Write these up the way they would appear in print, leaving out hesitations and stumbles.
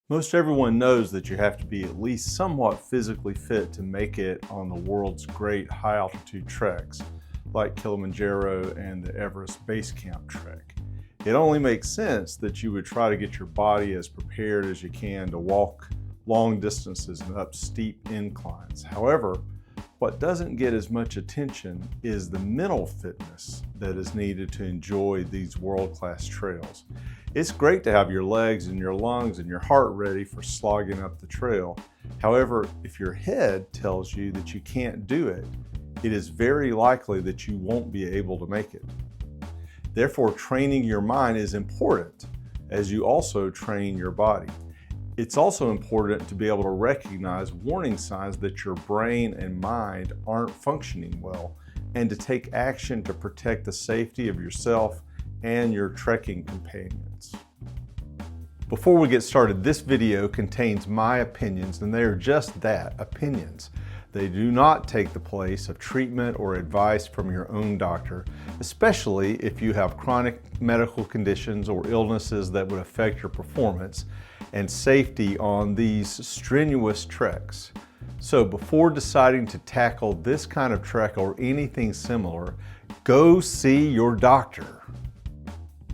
Most everyone knows that you have to be at least somewhat physically fit to make it on the world's great high altitude treks, like Kilimanjaro and the Everest Base Camp trek. It only makes sense that you would try to get your body as prepared as you can to walk long distances and up steep inclines. However, what doesn't get as much attention is the mental fitness that is needed to enjoy these world-class trails. It's great to have your legs and your lungs and your heart ready for slogging up the trail. However, if your head tells you that you can't do it, it is very likely that you won't be able to make it. Therefore, training your mind is important as you also train your body. It's also important to be able to recognize warning signs that your brain and mind aren't functioning well, and to take action to protect the safety of yourself and your trekking companions. Before we get started, this video contains my opinions, and they are just that, opinions. They do not take the place of treatment or advice from your own doctor, especially if you have chronic medical conditions or illnesses that would affect your performance and safety on these strenuous treks. So before deciding to tackle this kind of trek or anything similar, go see your doctor.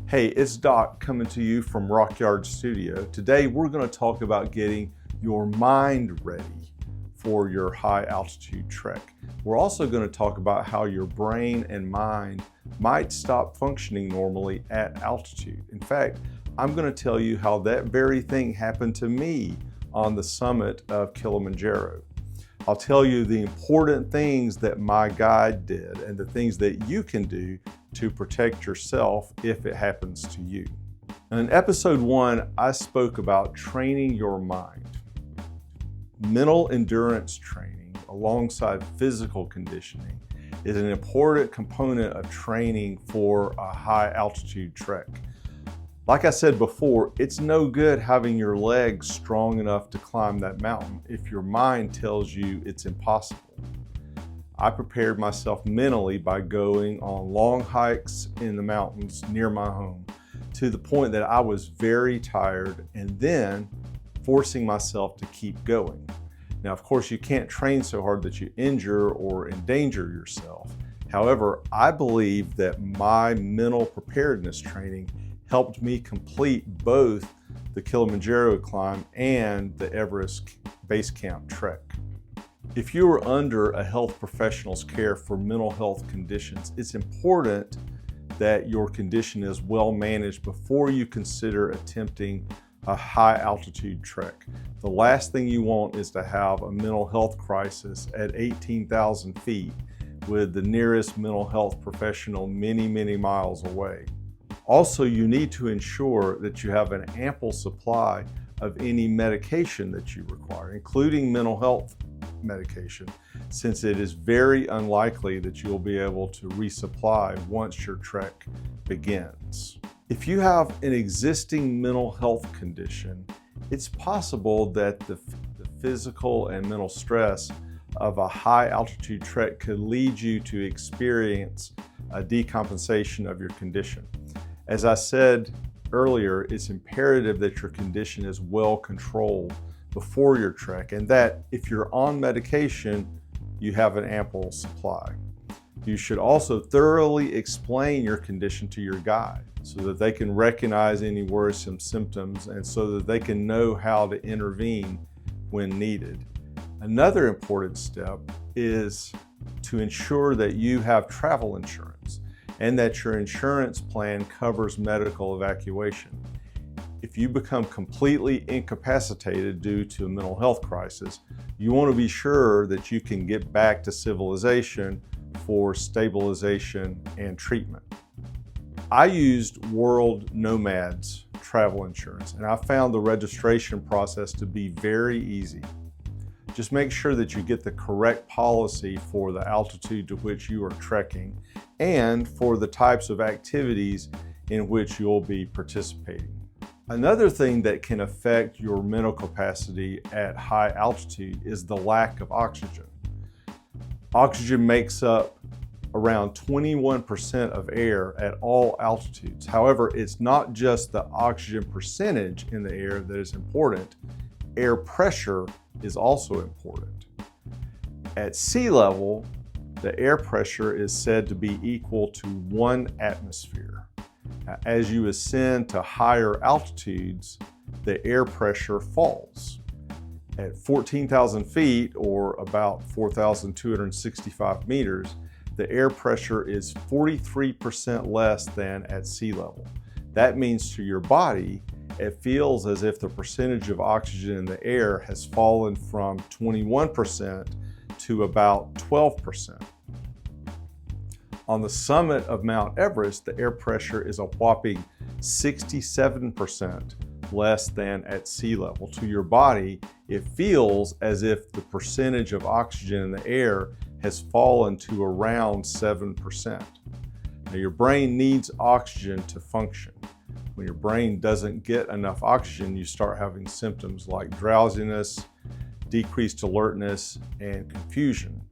Hey, it's Doc coming to you from Rockyard Studio. Today we're going to talk about getting your mind ready for your high altitude trek. We're also going to talk about how your brain and mind might stop functioning normally at altitude. In fact, I'm going to tell you how that very thing happened to me on the summit of Kilimanjaro. I'll tell you the important things that my guide did and the things that you can do to protect yourself if it happens to you. And in episode 1, I spoke about training your mind. Mental endurance training alongside physical conditioning is an important component of training for a high altitude trek. Like I said before, it's no good having your legs strong enough to climb that mountain if your mind tells you it's impossible. I prepared myself mentally by going on long hikes in the mountains near my home to the point that I was very tired, and then forcing myself to keep going. Now, of course, you can't train so hard that you injure or endanger yourself. However, I believe that my mental preparedness training helped me complete both the Kilimanjaro climb and the Everest Base Camp trek. If you are under a health professional's care for mental health conditions, it's important that your condition is well managed before you consider attempting a high altitude trek. The last thing you want is to have a mental health crisis at 18,000 feet with the nearest mental health professional many miles away. Also, you need to ensure that you have an ample supply of any medication that you require, including mental health medication, since it is very unlikely that you'll be able to resupply once your trek begins. If you have an existing mental health condition, it's possible that the physical and mental stress of a high altitude trek could lead you to experience a decompensation of your condition. As I said earlier, it's imperative that your condition is well controlled before your trek, and that if you're on medication, you have an ample supply. You should also thoroughly explain your condition to your guide so that they can recognize any worrisome symptoms and so that they can know how to intervene when needed. Another important step is to ensure that you have travel insurance and that your insurance plan covers medical evacuation. If you become completely incapacitated due to a mental health crisis, you want to be sure that you can get back to civilization for stabilization and treatment. I used World Nomad's travel insurance, and I found the registration process to be very easy. Just make sure that you get the correct policy for the altitude to which you are trekking and for the types of activities in which you'll be participating. Another thing that can affect your mental capacity at high altitude is the lack of oxygen. Oxygen makes up around 21% of air at all altitudes. However, it's not just the oxygen percentage in the air that is important. Air pressure is also important. At sea level, the air pressure is said to be equal to 1 atmosphere. Now, as you ascend to higher altitudes, the air pressure falls. At 14,000 feet, or about 4,265 meters, the air pressure is 43% less than at sea level. That means to your body, it feels as if the percentage of oxygen in the air has fallen from 21% to about 12%. On the summit of Mount Everest, the air pressure is a whopping 67% less than at sea level. To your body, it feels as if the percentage of oxygen in the air has fallen to around 7%. Now, your brain needs oxygen to function. When your brain doesn't get enough oxygen, you start having symptoms like drowsiness, decreased alertness, and confusion.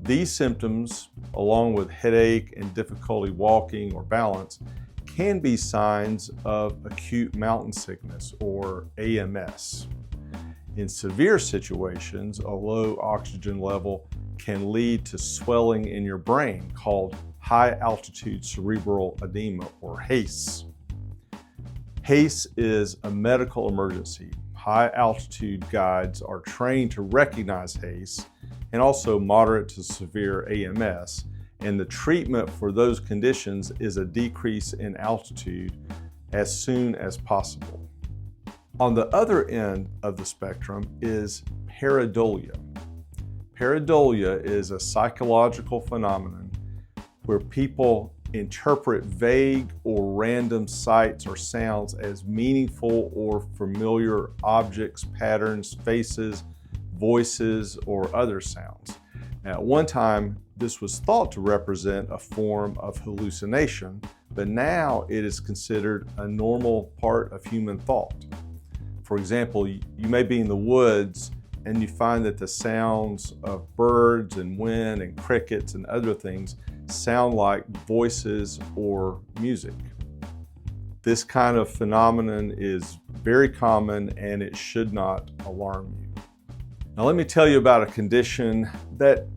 These symptoms, along with headache and difficulty walking or balance, can be signs of acute mountain sickness, or AMS. In severe situations, a low oxygen level can lead to swelling in your brain called high altitude cerebral edema, or HACE. HACE is a medical emergency. High altitude guides are trained to recognize HACE and also moderate to severe AMS, and the treatment for those conditions is a decrease in altitude as soon as possible. On the other end of the spectrum is pareidolia. Pareidolia is a psychological phenomenon where people interpret vague or random sights or sounds as meaningful or familiar objects, patterns, faces, voices, or other sounds. Now, at one time, this was thought to represent a form of hallucination, but now it is considered a normal part of human thought. For example, you may be in the woods and you find that the sounds of birds and wind and crickets and other things sound like voices or music. This kind of phenomenon is very common and it should not alarm you. Now let me tell you about a condition that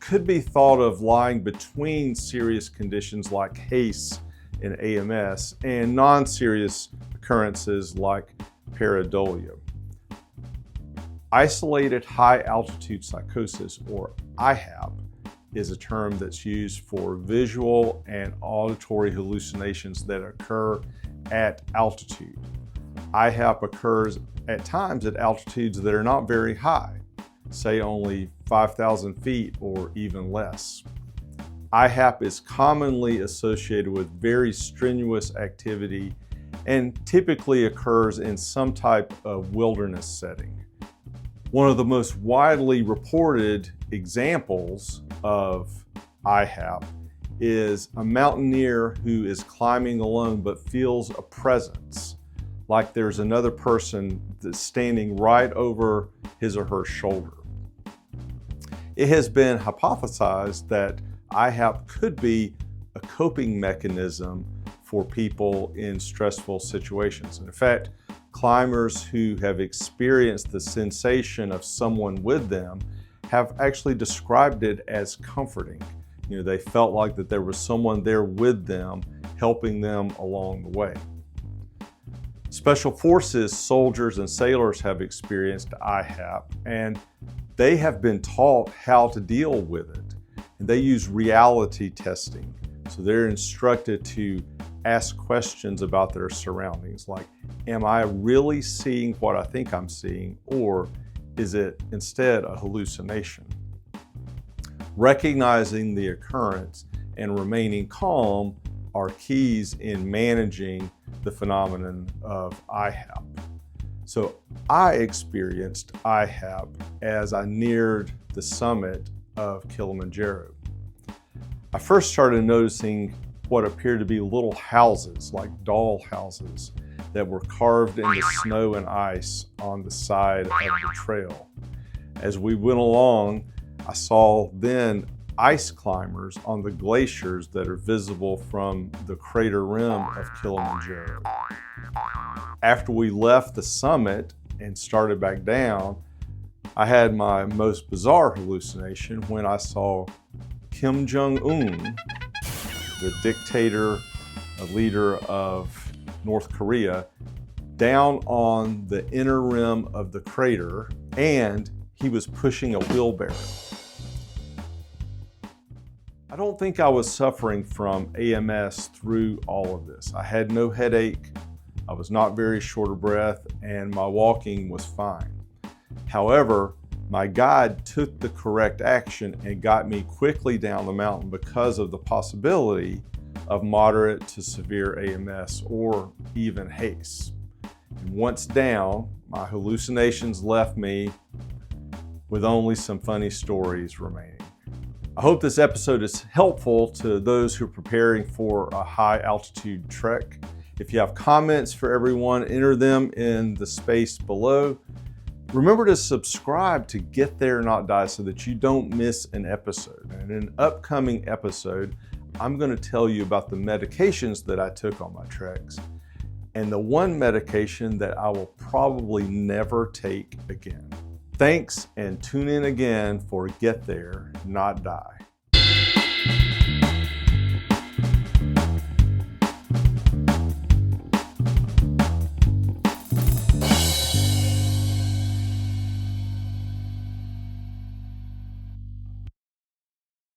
could be thought of lying between serious conditions like HACE and AMS and non-serious occurrences like pareidolia. Isolated high altitude psychosis, or IHAP, is a term that's used for visual and auditory hallucinations that occur at altitude. IHAP occurs at times at altitudes that are not very high, say only 5,000 feet or even less. IHAP is commonly associated with very strenuous activity and typically occurs in some type of wilderness setting. One of the most widely reported examples of IHAP is a mountaineer who is climbing alone but feels a presence, like there's another person that's standing right over his or her shoulder. It has been hypothesized that IHAP could be a coping mechanism for people in stressful situations. And in fact, climbers who have experienced the sensation of someone with them have actually described it as comforting. You know, they felt like that there was someone there with them, helping them along the way. Special Forces soldiers and sailors have experienced IHAP, and they have been taught how to deal with it. And they use reality testing. So they're instructed to ask questions about their surroundings, like, am I really seeing what I think I'm seeing, or is it instead a hallucination? Recognizing the occurrence and remaining calm are keys in managing the phenomenon of IHAP. So I experienced IHAP as I neared the summit of Kilimanjaro. I first started noticing what appeared to be little houses, like doll houses, that were carved into snow and ice on the side of the trail. As we went along, I saw then ice climbers on the glaciers that are visible from the crater rim of Kilimanjaro. After we left the summit and started back down, I had my most bizarre hallucination when I saw Kim Jong-un, the dictator, a leader of North Korea, down on the inner rim of the crater, and he was pushing a wheelbarrow. I don't think I was suffering from AMS through all of this. I had no headache, I was not very short of breath, and my walking was fine. However, my guide took the correct action and got me quickly down the mountain because of the possibility of moderate to severe AMS or even HACE. And once down, my hallucinations left me with only some funny stories remaining. I hope this episode is helpful to those who are preparing for a high altitude trek. If you have comments for everyone, enter them in the space below. Remember to subscribe to Get There Not Die so that you don't miss an episode. And in an upcoming episode, I'm going to tell you about the medications that I took on my treks and the one medication that I will probably never take again. Thanks, and tune in again for Get There Not Die.